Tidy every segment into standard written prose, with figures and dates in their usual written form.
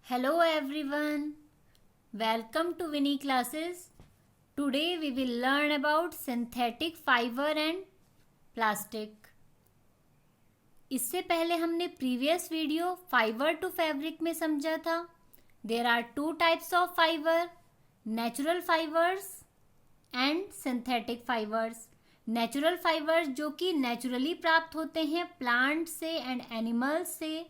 Hello everyone, welcome to Winnie classes. Today we will learn about synthetic fiber and plastic. इससे पहले हमने previous video fibre to fabric में समझा था. There are two types of fiber, natural fibers and synthetic fibers. Natural fibres जो कि naturally प्राप्त होते हैं प्लांट से एंड एनिमल्स से.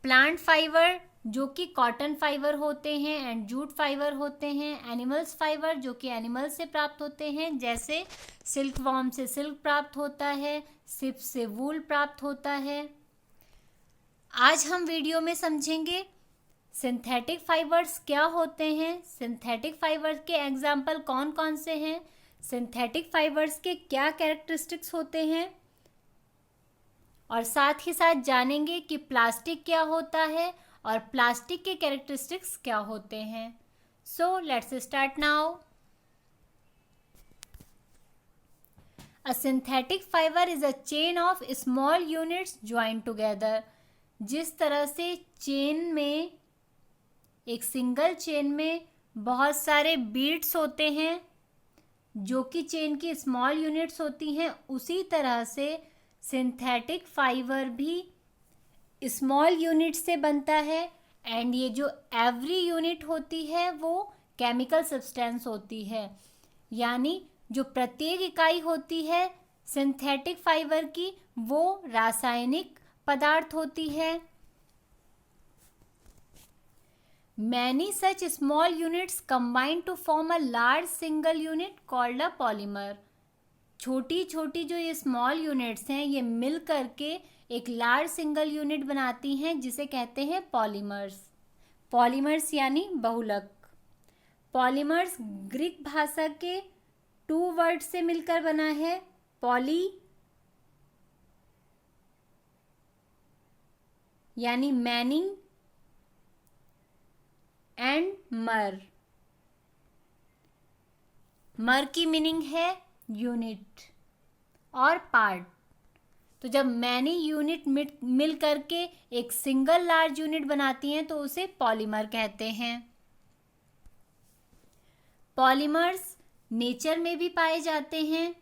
प्लांट फाइबर जो कि कॉटन फाइबर होते हैं एंड जूट फाइबर होते हैं. एनिमल्स फाइबर जो कि एनिमल्स से प्राप्त होते हैं, जैसे सिल्क वॉर्म से सिल्क प्राप्त होता है, सिप से वूल प्राप्त होता है. आज हम वीडियो में समझेंगे सिंथेटिक फाइबर्स क्या होते हैं, सिंथेटिक फाइबर्स के एग्जाम्पल कौन कौन से हैं, सिंथेटिक फाइबर्स के क्या कैरेक्टरिस्टिक्स होते हैं, और साथ ही साथ जानेंगे कि प्लास्टिक क्या होता है और प्लास्टिक के कैरेक्टरिस्टिक्स क्या होते हैं. So let's start now. A synthetic fibre is a chain of small units joint together. जिस तरह से चेन में, एक सिंगल चेन में बहुत सारे बीट्स होते हैं जो कि चेन की स्मॉल यूनिट्स होती हैं, उसी तरह से सिंथेटिक फाइबर भी स्मॉल यूनिट से बनता है. एंड ये जो एवरी यूनिट होती है वो केमिकल सब्सटेंस होती है, यानी जो प्रत्येक इकाई होती है सिंथेटिक फाइबर की वो रासायनिक पदार्थ होती है. Many such small units combine to form a large single unit called a polymer. छोटी छोटी जो ये स्मॉल यूनिट्स हैं ये मिल करके एक लार्ज सिंगल यूनिट बनाती हैं जिसे कहते हैं पॉलीमर्स. पॉलीमर्स यानी बहुलक. पॉलीमर्स ग्रीक भाषा के 2 वर्ड से मिलकर बना है. पॉली यानी मैनी एंड मर. मर की मीनिंग है यूनिट और पार्ट. तो जब मैनी यूनिट मिल करके एक सिंगल लार्ज यूनिट बनाती हैं तो उसे पॉलीमर कहते हैं. पॉलीमर्स नेचर में भी पाए जाते हैं.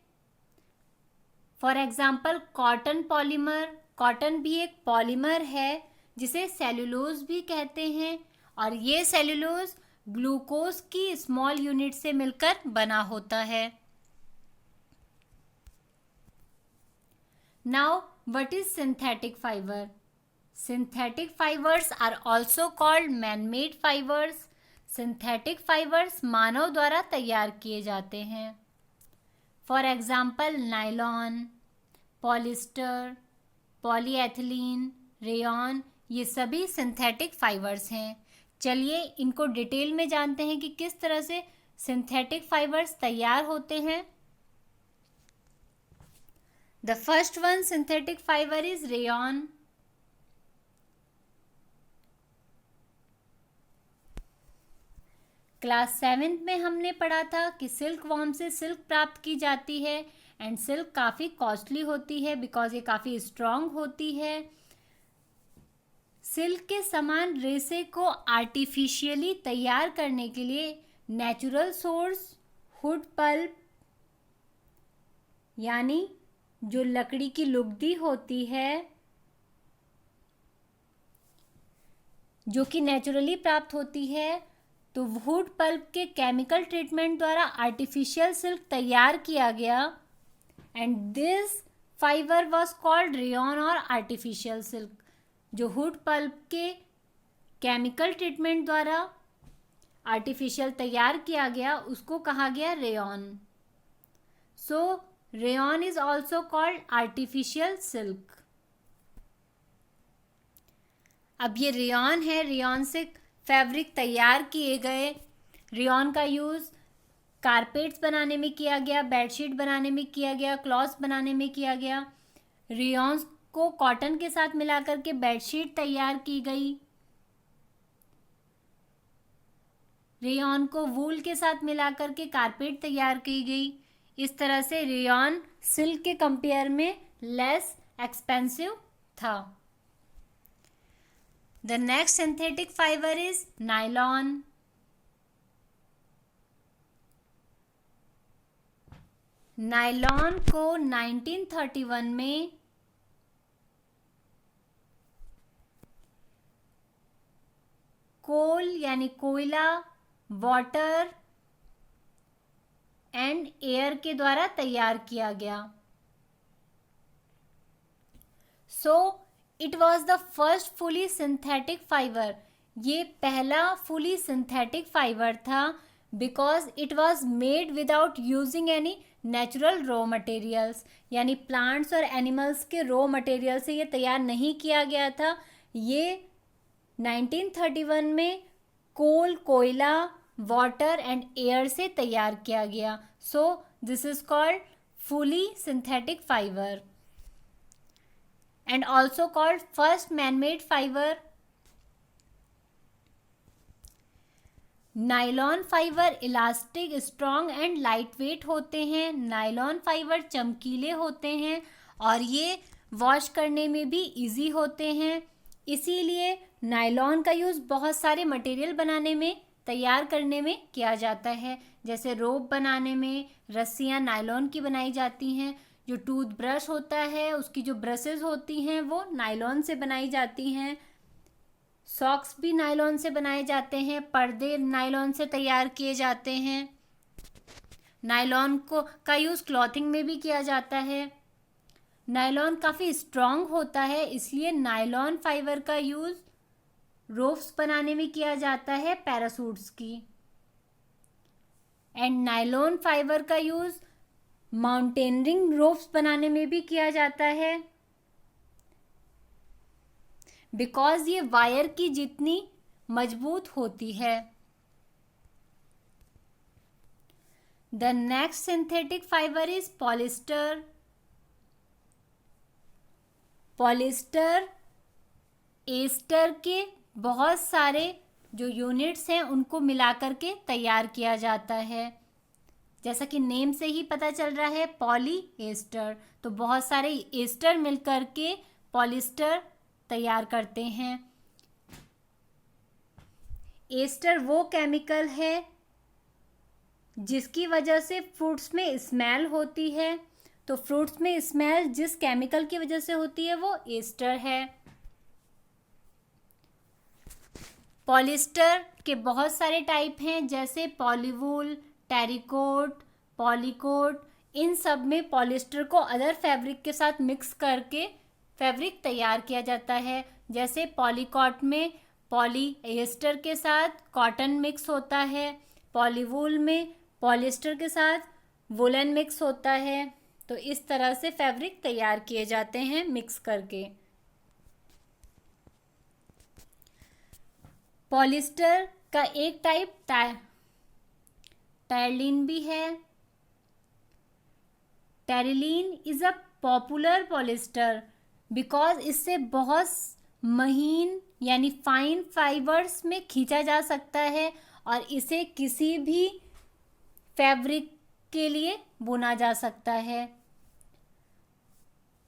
For example cotton polymer. Cotton भी एक पॉलीमर है जिसे सेल्यूलोज भी कहते हैं, और ये सेल्यूलोज ग्लूकोज की स्मॉल यूनिट से मिलकर बना होता है. Now, what is synthetic fiber? Synthetic fibers are also called man-made fibers. Synthetic fibers मानव द्वारा तैयार किए जाते हैं. For example, nylon, polyester, polyethylene, rayon, ये सभी synthetic fibers हैं. चलिए इनको डिटेल में जानते हैं कि किस तरह से synthetic fibers तैयार होते हैं. The first one synthetic fiber is rayon. Class 7th में हमने पढ़ा था कि सिल्क वॉर्म से सिल्क प्राप्त की जाती है एंड सिल्क काफ़ी कॉस्टली होती है बिकॉज ये काफ़ी स्ट्रॉन्ग होती है. सिल्क के समान रेशे को आर्टिफिशियली तैयार करने के लिए नेचुरल सोर्स वुड पल्प यानी जो लकड़ी की लुगदी होती है जो कि नेचुरली प्राप्त होती है, तो वुड पल्प के केमिकल ट्रीटमेंट द्वारा आर्टिफिशियल सिल्क तैयार किया गया and this fibre was called rayon और आर्टिफिशियल सिल्क. जो वुड पल्प के केमिकल ट्रीटमेंट द्वारा आर्टिफिशियल तैयार किया गया उसको कहा गया rayon. So rayon is also called artificial silk. अब ये रेयॉन है, रेयॉन से फैब्रिक तैयार किए गए. रेयॉन का यूज़ कारपेट्स बनाने में किया गया, बेडशीट बनाने में किया गया, क्लॉथ्स बनाने में किया गया. रेयॉन को कॉटन के साथ मिलाकर के बेडशीट तैयार की गई. रेयॉन को वूल के साथ मिलाकर के कारपेट तैयार की गई. इस तरह से रेयॉन सिल्क के कंपेयर में लेस एक्सपेंसिव था. The next synthetic fiber is nylon. Nylon को 1931 में कोल यानी कोयला, वाटर एंड एयर के द्वारा तैयार किया गया. So it was the first fully synthetic fibre. ये पहला फुली सिंथेटिक फाइबर था because it was made without using any natural raw materials. यानी प्लांट्स और एनिमल्स के रॉ मटेरियल से ये तैयार नहीं किया गया था. ये 1931 में कोल, कोयला, वाटर एंड एयर से तैयार किया गया. So this is called fully synthetic fibre and also called first man-made fiber. Nylon fibre elastic, strong and light weight होते हैं. नायलॉन फाइबर चमकीले होते हैं और ये वॉश करने में भी इजी होते हैं. इसीलिए नायलॉन का यूज़ बहुत सारे मटेरियल बनाने में, तैयार करने में किया जाता है. जैसे रोप बनाने में रस्सियाँ नायलॉन की बनाई जाती हैं. जो टूथब्रश होता है उसकी जो ब्रशेस होती हैं वो नायलॉन से बनाई जाती हैं. सॉक्स भी नायलॉन से बनाए जाते हैं. पर्दे नायलॉन से तैयार किए जाते हैं. नायलॉन का यूज़ क्लॉथिंग में भी किया जाता है. नायलॉन काफ़ी स्ट्रॉन्ग होता है, इसलिए नायलॉन फाइबर का यूज़ रोप्स बनाने में किया जाता है, पैरासूट्स की. एंड नायलॉन फाइबर का यूज़ माउंटेनियरिंग रोप्स बनाने में भी किया जाता है बिकॉज ये वायर की जितनी मजबूत होती है. The next synthetic fibre is polyester. Polyester ester के बहुत सारे जो यूनिट्स हैं उनको मिलाकर के तैयार किया जाता है. जैसा कि नेम से ही पता चल रहा है, पॉली एस्टर. तो बहुत सारे एस्टर मिलकर के पॉलिस्टर तैयार करते हैं. एस्टर वो केमिकल है जिसकी वजह से फ्रूट्स में स्मेल होती है. तो फ्रूट्स में स्मेल जिस केमिकल की वजह से होती है वो एस्टर है. पॉलिस्टर के बहुत सारे टाइप हैं जैसे पॉलीवूल, टेरिकोट, पॉलीकोट. इन सब में पॉलिस्टर को अदर फैब्रिक के साथ मिक्स करके फैब्रिक तैयार किया जाता है. जैसे पॉलीकॉट में पॉलीएस्टर के साथ कॉटन मिक्स होता है. पॉलीवूल में पॉलिस्टर के साथ वुलन मिक्स होता है. तो इस तरह से फैब्रिक तैयार किए जाते हैं मिक्स करके. पॉलिस्टर का एक टाइप टेरिलीन भी है. Terylene is a popular polyester because इससे बहुत महीन यानी फाइन फाइबर्स में खींचा जा सकता है और इसे किसी भी फैब्रिक के लिए बुना जा सकता है.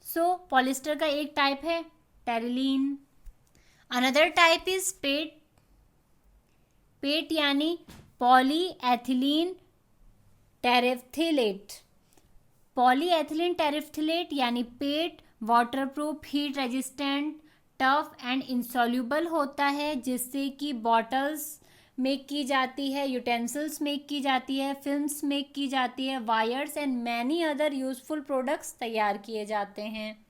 सो पॉलिस्टर का एक टाइप है terylene. Another type is PET. PET यानी पॉलीएथिलीन टेरेफ्थलेट. पॉलीएथिलीन टेरेफ्थलेट यानी PET waterproof, heat resistant, tough and insoluble होता है जिससे कि बॉटल्स मेक की जाती है, यूटेंसिल्स मेक की जाती है, फिल्म्स मेक की जाती है, wires and many other useful products तैयार किए जाते हैं.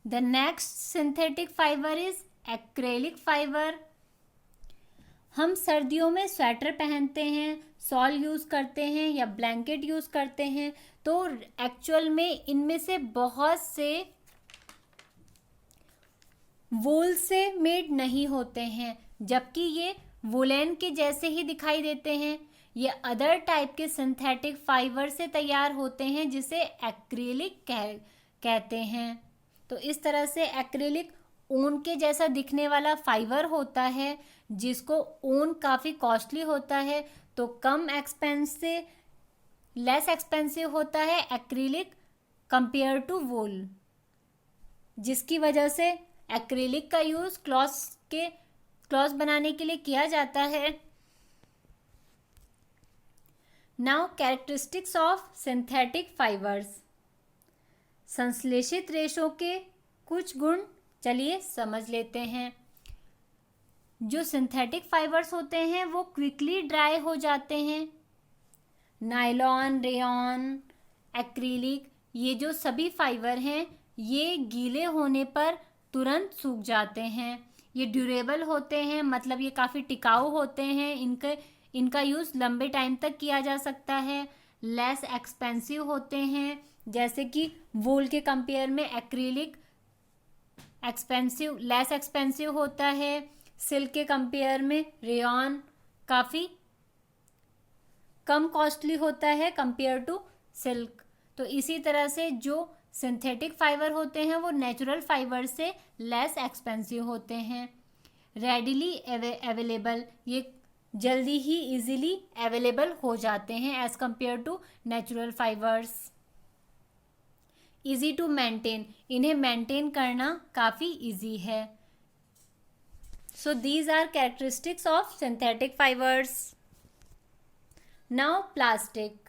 The next synthetic fiber is acrylic fiber. हम सर्दियों में स्वेटर पहनते हैं, शॉल यूज़ करते हैं या ब्लैंकेट यूज़ करते हैं. तो एक्चुअल में इनमें से बहुत से वूल से मेड नहीं होते हैं जबकि ये वुलन के जैसे ही दिखाई देते हैं. ये अदर टाइप के सिंथेटिक फाइबर से तैयार होते हैं जिसे एक्रिलिक कहते हैं. तो इस तरह से एक्रिलिक ऊन के जैसा दिखने वाला फाइबर होता है जिसको ऊन काफ़ी कॉस्टली होता है. तो कम एक्सपेंस से लेस एक्सपेंसिव होता है एक्रिलिक कंपेयर टू वूल, जिसकी वजह से एक्रिलिक का यूज़ क्लॉथ्स बनाने के लिए किया जाता है। Now characteristics of synthetic fibres, संश्लेषित रेशों के कुछ गुण चलिए समझ लेते हैं। जो सिंथेटिक फाइबर्स होते हैं वो क्विकली ड्राई हो जाते हैं। नायलॉन, रेयॉन, एक्रिलिक, ये जो सभी फाइबर हैं ये गीले होने पर तुरंत सूख जाते हैं। ये ड्यूरेबल होते हैं, मतलब ये काफ़ी टिकाऊ होते हैं, इनका यूज़ लंबे टाइम तक किया जा सकता है। लेस एक्सपेंसिव होते हैं, जैसे कि वूल के कंपेयर में एक्रिलिक लेस एक्सपेंसिव होता है। सिल्क के कंपेयर में रेयॉन काफ़ी कम कॉस्टली होता है कंपेयर टू सिल्क। तो इसी तरह से जो सिंथेटिक फाइबर होते हैं वो नेचुरल फाइबर से लेस एक्सपेंसिव होते हैं। रेडिली अवेलेबल, ये जल्दी ही इजीली अवेलेबल हो जाते हैं as compared to natural fibres. Easy to maintain, इन्हें मेंटेन करना काफ़ी इजी है। So these are characteristics of synthetic fibres. Now plastic.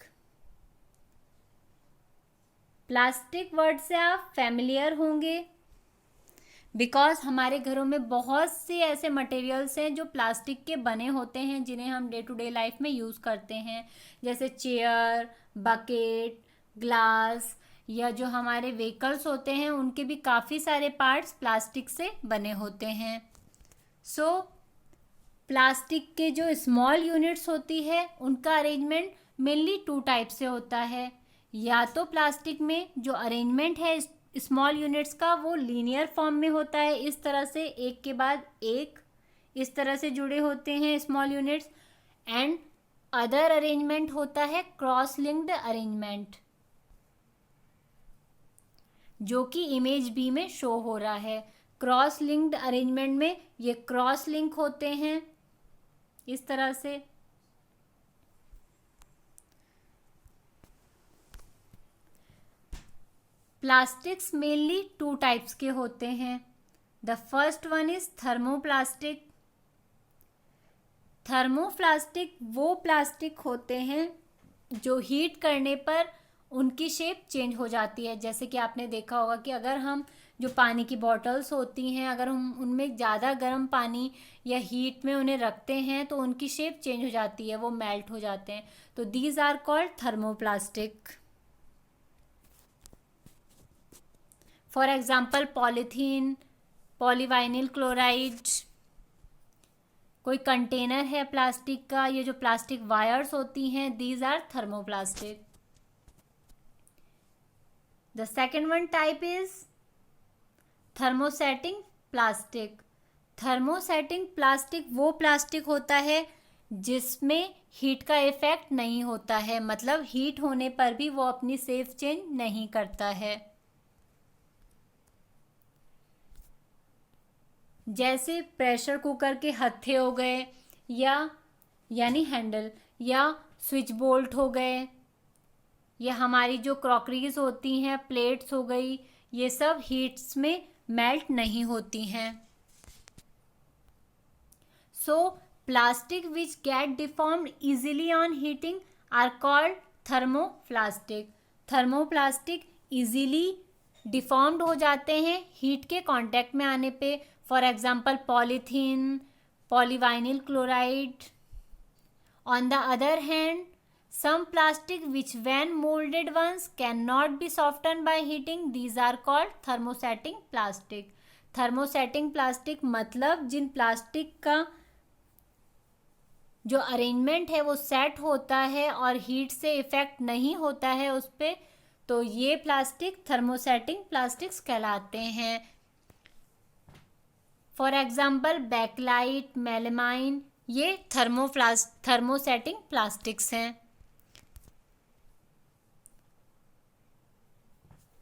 Plastic word से आप फैमिलियर होंगे बिकॉज हमारे घरों में बहुत से ऐसे मटेरियल्स हैं जो प्लास्टिक के बने होते हैं जिन्हें हम डे टू डे लाइफ में यूज़ करते हैं, जैसे चेयर, बकेट, ग्लास, या जो हमारे व्हीकल्स होते हैं उनके भी काफ़ी सारे पार्ट्स प्लास्टिक से बने होते हैं। सो प्लास्टिक के जो स्मॉल यूनिट्स होती है उनका अरेंजमेंट मेनली 2 टाइप से होता है। या तो प्लास्टिक में जो अरेंजमेंट है स्मॉल यूनिट्स का वो लीनियर फॉर्म में होता है, इस तरह से एक के बाद एक इस तरह से जुड़े होते हैं small units. And other arrangement होता है क्रॉस लिंक्ड अरेंजमेंट, जो कि इमेज बी में शो हो रहा है। क्रॉस लिंक्ड अरेंजमेंट में ये क्रॉस लिंक होते हैं इस तरह से। प्लास्टिक्स मेनली 2 टाइप्स के होते हैं। The first one is thermoplastic. Thermoplastic वो प्लास्टिक होते हैं जो हीट करने पर उनकी शेप चेंज हो जाती है। जैसे कि आपने देखा होगा कि अगर हम जो पानी की बॉटल्स होती हैं अगर हम उनमें ज़्यादा गर्म पानी या हीट में उन्हें रखते हैं तो उनकी शेप चेंज हो जाती है, वो मेल्ट हो जाते हैं। तो these are called thermoplastic. For example polythene, polyvinyl chloride, कोई कंटेनर है प्लास्टिक का, ये जो प्लास्टिक वायर्स होती हैं these are thermoplastic. The second one type is thermosetting plastic. Thermosetting plastic वो प्लास्टिक होता है जिसमें हीट का इफेक्ट नहीं होता है, मतलब हीट होने पर भी वो अपनी शेप चेंज नहीं करता है। जैसे प्रेशर कुकर के हत्थे हो गए यानी हैंडल, या स्विच बोल्ट हो गए, या हमारी जो क्रॉकरीज होती हैं, प्लेट्स हो गई, ये सब हीट्स में मेल्ट नहीं होती हैं। So plastic which get deformed easily on heating are called thermoplastic. Thermoplastic easily deformed हो जाते हैं हीट के कांटेक्ट में आने पे। For example polythene, polyvinyl chloride. On the other hand some plastic which when molded once cannot be softened by heating, these are called thermosetting plastic. thermosetting plastic मतलब जिन plastic का जो अरेंजमेंट है वो set होता है और हीट से effect नहीं होता है उस पर, तो ये प्लास्टिक थर्मोसेटिंग प्लास्टिक्स कहलाते हैं। फॉर एग्जाम्पल बैकलाइट, मेलामाइन, ये थर्मोसेटिंग प्लास्टिक्स हैं।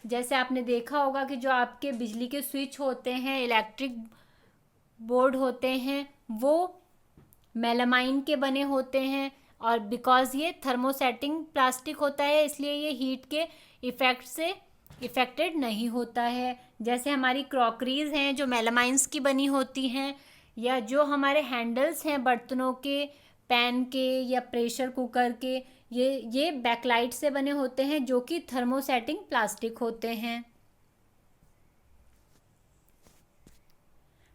जैसे आपने देखा होगा कि जो आपके बिजली के स्विच होते हैं, इलेक्ट्रिक बोर्ड होते हैं, वो मेलामाइन के बने होते हैं, और बिकॉज ये थर्मोसेटिंग प्लास्टिक होता है इसलिए ये हीट के इफ़ेक्ट से इफ़ेक्टेड नहीं होता है। जैसे हमारी क्रॉकरीज हैं जो मेलामाइंस की बनी होती हैं, या जो हमारे हैंडल्स हैं बर्तनों के, पैन के या प्रेशर कुकर के, ये बैकलाइट से बने होते हैं जो कि थर्मोसेटिंग प्लास्टिक होते हैं।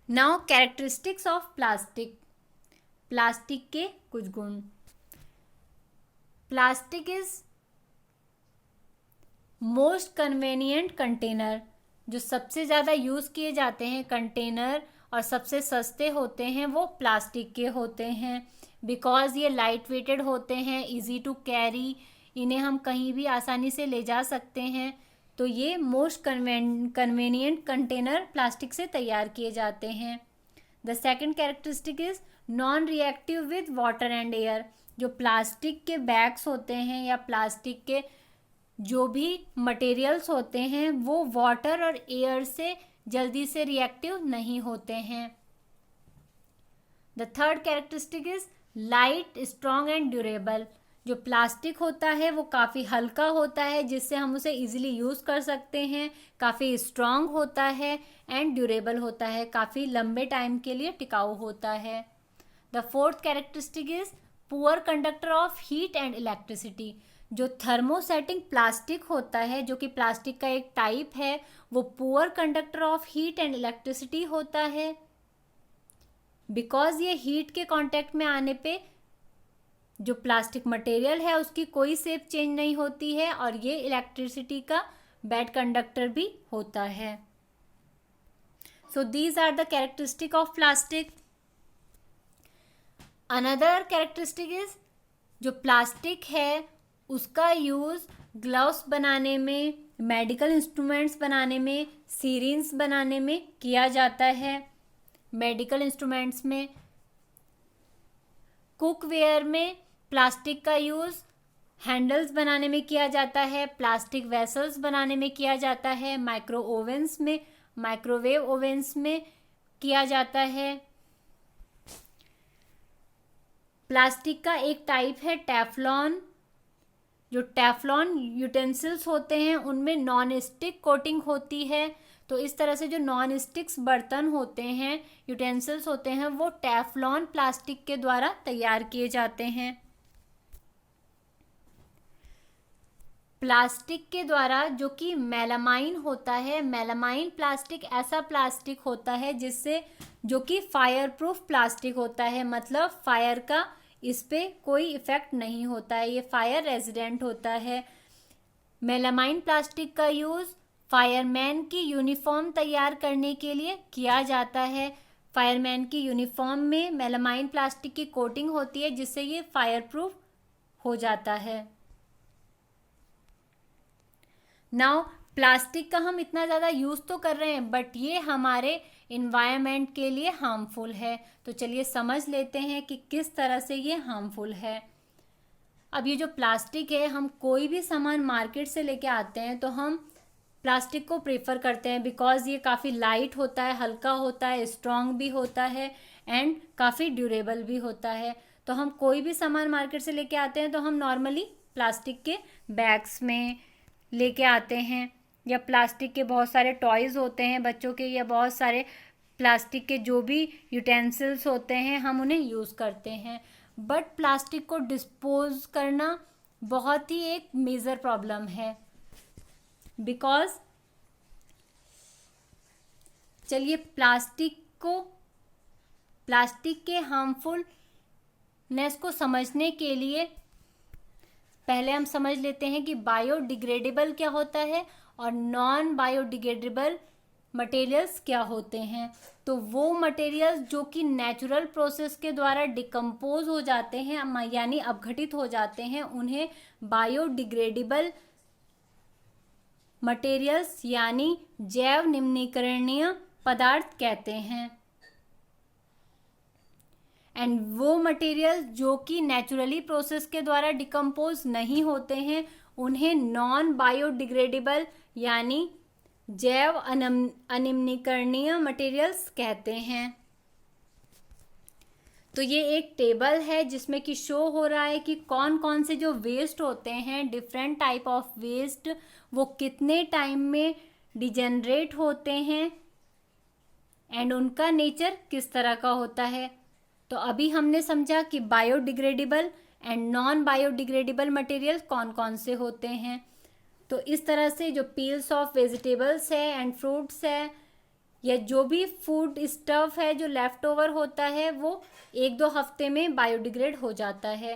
Now characteristics of plastic. Plastic के कुछ गुण। Plastic is most convenient container. जो सबसे ज़्यादा यूज़ किए जाते हैं कंटेनर और सबसे सस्ते होते हैं वो प्लास्टिक के होते हैं, बिकॉज़ ये लाइट वेटेड होते हैं, इजी टू कैरी, इन्हें हम कहीं भी आसानी से ले जा सकते हैं। तो ये मोस्ट कन्वेनियंट कंटेनर प्लास्टिक से तैयार किए जाते हैं। The second characteristic is non reactive with water and air. जो प्लास्टिक के बैग्स होते हैं या प्लास्टिक के जो भी मटेरियल्स होते हैं वो वाटर और एयर से जल्दी से रिएक्टिव नहीं होते हैं। The third characteristic is light, strong and durable. जो प्लास्टिक होता है वो काफ़ी हल्का होता है जिससे हम उसे इजीली यूज़ कर सकते हैं, काफ़ी स्ट्रॉन्ग होता है एंड ड्यूरेबल होता है, काफ़ी लंबे टाइम के लिए टिकाऊ होता है। The fourth characteristic is poor conductor of heat and electricity. जो थर्मोसेटिंग प्लास्टिक होता है, जो कि प्लास्टिक का एक टाइप है, वो poor conductor of heat and electricity होता है, बिकॉज ये हीट के कांटेक्ट में आने पे जो प्लास्टिक मटेरियल है उसकी कोई शेप चेंज नहीं होती है और ये इलेक्ट्रिसिटी का बैड कंडक्टर भी होता है। So these are the characteristic of plastic. Another characteristic is जो प्लास्टिक है उसका यूज़ ग्लव्स बनाने में, मेडिकल इंस्ट्रूमेंट्स बनाने में, सीरिंज बनाने में किया जाता है। मेडिकल इंस्ट्रूमेंट्स में, कुकवेयर में प्लास्टिक का यूज़ हैंडल्स बनाने में किया जाता है, प्लास्टिक वेसल्स बनाने में किया जाता है, माइक्रोवेव ओवेंस में किया जाता है। प्लास्टिक का एक टाइप है टेफ्लॉन। जो टेफ्लॉन यूटेंसिल्स होते हैं उनमें नॉन स्टिक कोटिंग होती है, तो इस तरह से जो नॉन स्टिक्स बर्तन होते हैं, यूटेंसिल्स होते हैं, वो टेफ्लॉन प्लास्टिक के द्वारा तैयार किए जाते हैं। प्लास्टिक के द्वारा जो कि मेलामाइन होता है, मेलामाइन प्लास्टिक ऐसा प्लास्टिक होता है जिससे जो कि फायर प्रूफ प्लास्टिक होता है, मतलब फायर का इस पे कोई इफ़ेक्ट नहीं होता है, ये फायर रेजिडेंट होता है। मेलामाइन प्लास्टिक का यूज़ फायरमैन की यूनिफॉर्म तैयार करने के लिए किया जाता है। फायरमैन की यूनिफॉर्म में मेलामाइन प्लास्टिक की कोटिंग होती है जिससे ये फायर प्रूफ हो जाता है। नाउ प्लास्टिक का हम इतना ज़्यादा यूज़ तो कर रहे हैं बट ये हमारे इन्वायरमेंट के लिए हार्मफुल है, तो चलिए समझ लेते हैं कि किस तरह से ये हार्मफुल है। अब ये जो प्लास्टिक है, हम कोई भी सामान मार्केट से लेके आते हैं तो हम प्लास्टिक को प्रेफर करते हैं बिकॉज़ ये काफ़ी लाइट होता है, हल्का होता है, स्ट्रॉन्ग भी होता है एंड काफ़ी ड्यूरेबल भी होता है। तो हम कोई भी सामान मार्केट से लेके आते हैं तो हम नॉर्मली प्लास्टिक के बैग्स में लेके आते हैं, या प्लास्टिक के बहुत सारे टॉयज़ होते हैं बच्चों के, या बहुत सारे प्लास्टिक के जो भी यूटेंसिल्स होते हैं हम उन्हें यूज़ करते हैं। बट प्लास्टिक को डिस्पोज करना बहुत ही एक मेजर प्रॉब्लम है, बिकॉज चलिए प्लास्टिक के हार्मफुलनेस को समझने के लिए पहले हम समझ लेते हैं कि बायोडिग्रेडेबल क्या होता है और नॉन बायोडिग्रेडेबल मटेरियल्स क्या होते हैं। तो वो मटेरियल्स जो कि नेचुरल प्रोसेस के द्वारा डिकम्पोज हो जाते हैं, यानी अपघटित हो जाते हैं, उन्हें बायोडिग्रेडेबल मटेरियल्स यानी जैव निम्नीकरणीय पदार्थ कहते हैं। एंड वो मटेरियल जो कि नेचुरली प्रोसेस के द्वारा डिकम्पोज नहीं होते हैं उन्हें नॉन बायोडिग्रेडेबल यानी जैव अनिम्नीकरणीय मटेरियल्स कहते हैं। तो ये एक टेबल है जिसमें कि शो हो रहा है कि कौन कौन से जो वेस्ट होते हैं, डिफरेंट टाइप ऑफ वेस्ट, वो कितने टाइम में डिजेनरेट होते हैं एंड उनका नेचर किस तरह का होता है। तो अभी हमने समझा कि biodegradable and non biodegradable material कौन कौन से होते हैं। तो इस तरह से जो पील्स ऑफ वेजिटेबल्स है एंड फ्रूट्स है या जो भी फूड स्टफ है जो लेफ्ट ओवर होता है वो 1-2 हफ्ते में बायोडिग्रेड हो जाता है।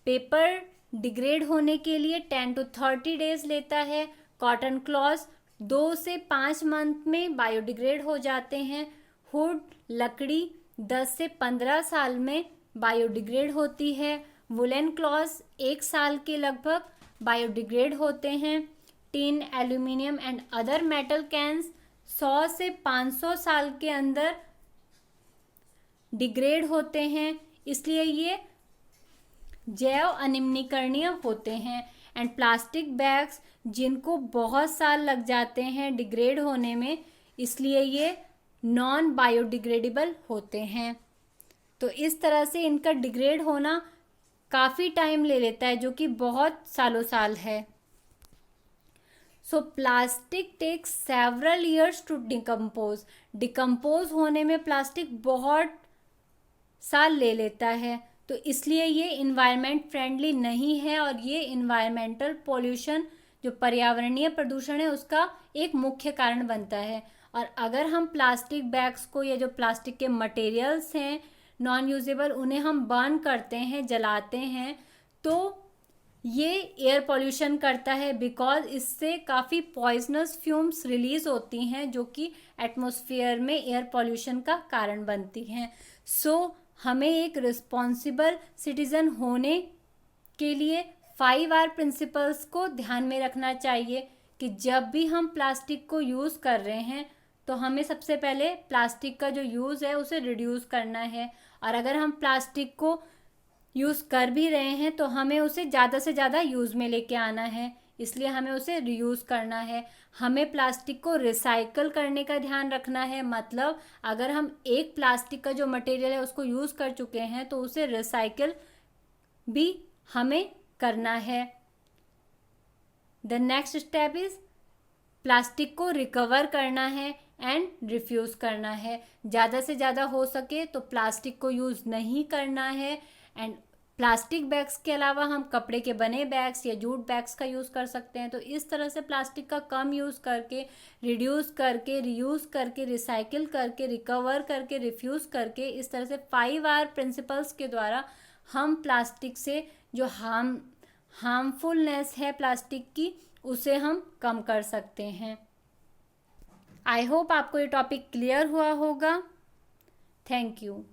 पेपर डिग्रेड होने के लिए 10 to 30 डेज लेता है। कॉटन क्लॉथ 2 से 5 मंथ में बायोडिग्रेड हो जाते हैं। वुड लकड़ी 10 से 15 साल में बायोडिग्रेड होती है। वुलन क्लॉथ 1 साल के लगभग बायोडिग्रेड होते हैं। Tin, aluminium and other metal cans 100 से 500 साल के अंदर डिग्रेड होते हैं, इसलिए ये जैव अनिम्नीकरणीय होते हैं। एंड प्लास्टिक बैग्स जिनको बहुत साल लग जाते हैं डिग्रेड होने में, इसलिए ये नॉन बायोडिग्रेडेबल होते हैं। तो इस तरह से इनका डिग्रेड होना काफ़ी टाइम ले लेता है, जो कि बहुत सालों साल है। So plastic takes several years to decompose होने में प्लास्टिक बहुत साल ले लेता है। तो इसलिए ये इन्वायरमेंट फ्रेंडली नहीं है और ये इन्वायरमेंटल पोल्यूशन, जो पर्यावरणीय प्रदूषण है, उसका एक मुख्य कारण बनता है। और अगर हम प्लास्टिक बैग्स को या जो प्लास्टिक के मटेरियल्स हैं नॉन यूजेबल, उन्हें हम बर्न करते हैं, जलाते हैं, तो ये एयर पोल्यूशन करता है, बिकॉज इससे काफ़ी पॉइजनस फ्यूम्स रिलीज होती हैं जो कि एटमॉस्फेयर में एयर पोल्यूशन का कारण बनती हैं। सो हमें एक रिस्पॉन्सिबल सिटीज़न होने के लिए 5R प्रिंसिपल्स को ध्यान में रखना चाहिए कि जब भी हम प्लास्टिक को यूज़ कर रहे हैं तो हमें सबसे पहले प्लास्टिक का जो यूज़ है उसे रिड्यूस करना है। और अगर हम प्लास्टिक को यूज़ कर भी रहे हैं तो हमें उसे ज़्यादा से ज़्यादा यूज़ में लेके आना है, इसलिए हमें उसे रीयूज़ करना है। हमें प्लास्टिक को रिसाइकल करने का ध्यान रखना है, मतलब अगर हम एक प्लास्टिक का जो मटेरियल है उसको यूज़ कर चुके हैं तो उसे रिसाइकल भी हमें करना है। The next step is plastic को रिकवर करना है एंड रिफ्यूज़ करना है। ज़्यादा से ज़्यादा हो सके तो प्लास्टिक को यूज़ नहीं करना है। एंड प्लास्टिक बैग्स के अलावा हम कपड़े के बने बैग्स या जूट बैग्स का यूज़ कर सकते हैं। तो इस तरह से प्लास्टिक का कम यूज़ करके, रिड्यूस करके, रीयूज़ करके, रिसाइकिल करके, रिकवर करके, रिफ्यूज़ करके, इस तरह से 5R प्रिंसिपल्स के द्वारा हम प्लास्टिक से जो हार्मफुलनेस है प्लास्टिक की, उसे हम कम कर सकते हैं। आई होप आपको ये टॉपिक क्लियर हुआ होगा। Thank you.